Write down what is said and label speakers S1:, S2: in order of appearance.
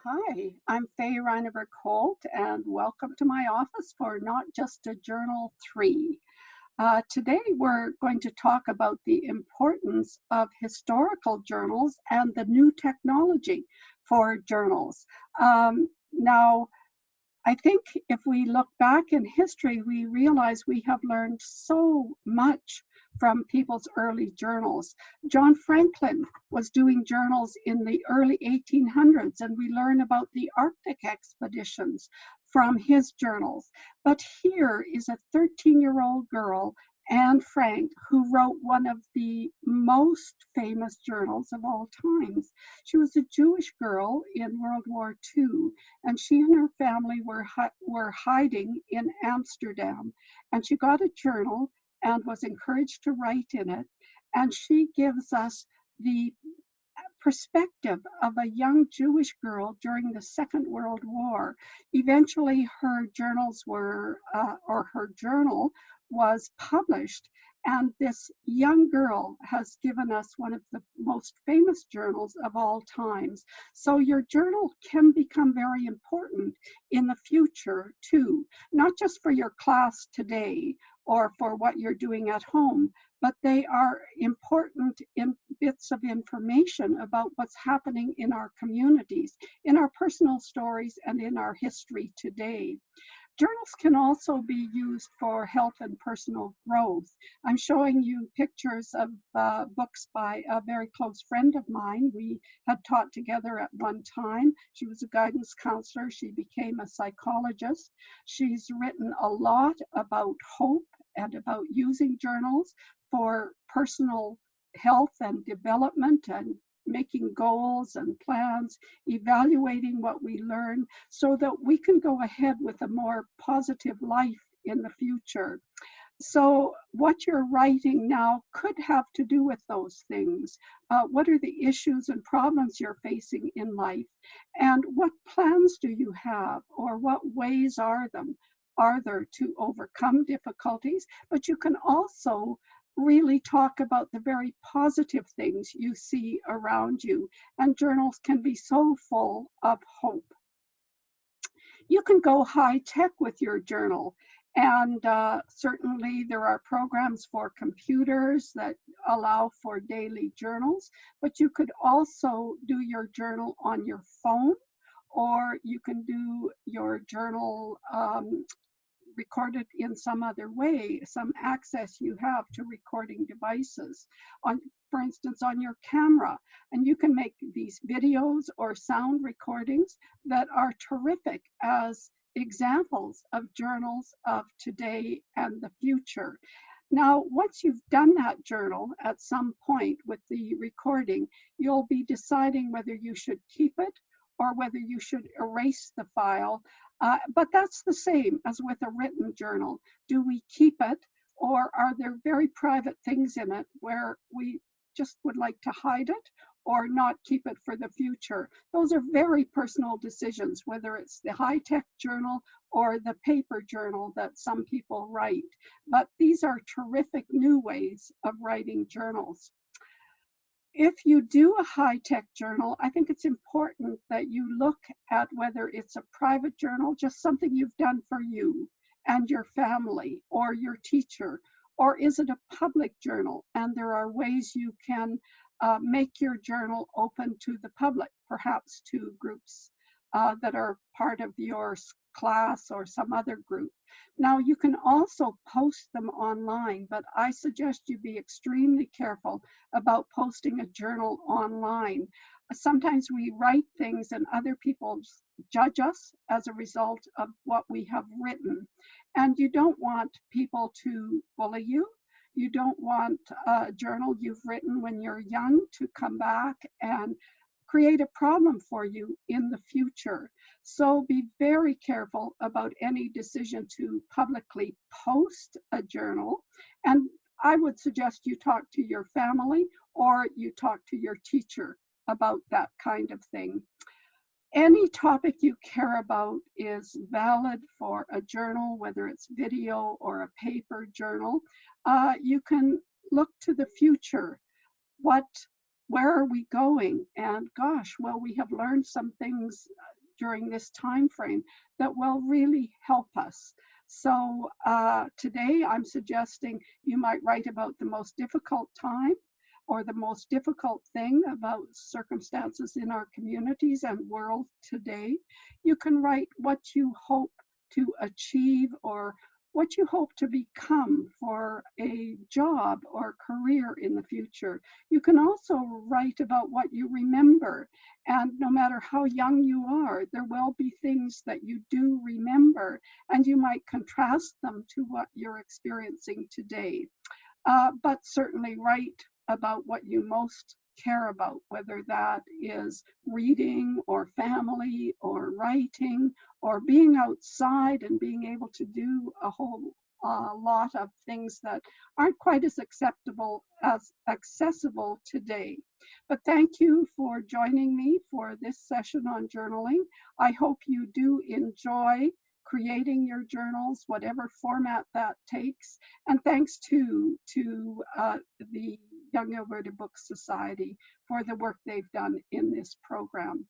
S1: Hi, I'm Faye Reineberg Holt, and welcome to my office for Not Just a Journal 3. Today, we're going to talk about the importance of historical journals and the new technology for journals. Now, I think if we look back in history, we realize we have learned so much from people's early journals. John Franklin was doing journals in the early 1800s, and we learn about the Arctic expeditions from his journals. But here is a 13-year-old girl, Anne Frank, who wrote one of the most famous journals of all times. She was a Jewish girl in World War II, and she and her family were hiding in Amsterdam. And she got a journal and was encouraged to write in it. And she gives us the perspective of a young Jewish girl during the Second World War. Eventually, her her journal was published, and this young girl has given us one of the most famous journals of all times. So your journal can become very important in the future too, not just for your class today or for what you're doing at home, but they are important in bits of information about what's happening in our communities, in our personal stories, and in our history today. Journals can also be used for health and personal growth. I'm showing you pictures of books by a very close friend of mine. We had taught together at one time. She was a guidance counselor. She became a psychologist. She's written a lot about hope and about using journals for personal health and development and making goals and plans, evaluating what we learn so that we can go ahead with a more positive life in the future. So what you're writing now could have to do with those things. What are the issues and problems you're facing in life? And what plans do you have, or what ways are there to overcome difficulties? But you can also really talk about the very positive things you see around you. And journals can be so full of hope. You can go high tech with your journal. And certainly there are programs for computers that allow for daily journals, but you could also do your journal on your phone, or you can do your journal recorded in some other way, some access you have to recording devices, for instance, on your camera. And you can make these videos or sound recordings that are terrific as examples of journals of today and the future. Now, once you've done that journal at some point with the recording, you'll be deciding whether you should keep it or whether you should erase the file. But that's the same as with a written journal. Do we keep it, or are there very private things in it where we just would like to hide it or not keep it for the future? Those are very personal decisions, whether it's the high-tech journal or the paper journal that some people write. But these are terrific new ways of writing journals. If you do a high-tech journal, I think it's important that you look at whether it's a private journal, just something you've done for you and your family or your teacher, or is it a public journal? And there are ways you can make your journal open to the public, perhaps to groups that are part of your class or some other group. Now, you can also post them online, but I suggest you be extremely careful about posting a journal online. Sometimes we write things and other people judge us as a result of what we have written. And you don't want people to bully you. You don't want a journal you've written when you're young to come back and create a problem for you in the future. So be very careful about any decision to publicly post a journal. And I would suggest you talk to your family or you talk to your teacher about that kind of thing. Any topic you care about is valid for a journal, whether it's video or a paper journal. You can look to the future. Where are we going? And gosh, well, we have learned some things during this time frame that will really help us. So today I'm suggesting you might write about the most difficult time or the most difficult thing about circumstances in our communities and world today. You can write what you hope to achieve or what you hope to become for a job or career in the future. You can also write about what you remember. And no matter how young you are, there will be things that you do remember, and you might contrast them to what you're experiencing today. But certainly write about what you most care about, whether that is reading or family or writing or being outside and being able to do a whole lot of things that aren't quite as accessible today. But thank you for joining me for this session on journaling. I hope you do enjoy creating your journals, whatever format that takes. And thanks to the Young Alberta Book Society for the work they've done in this program.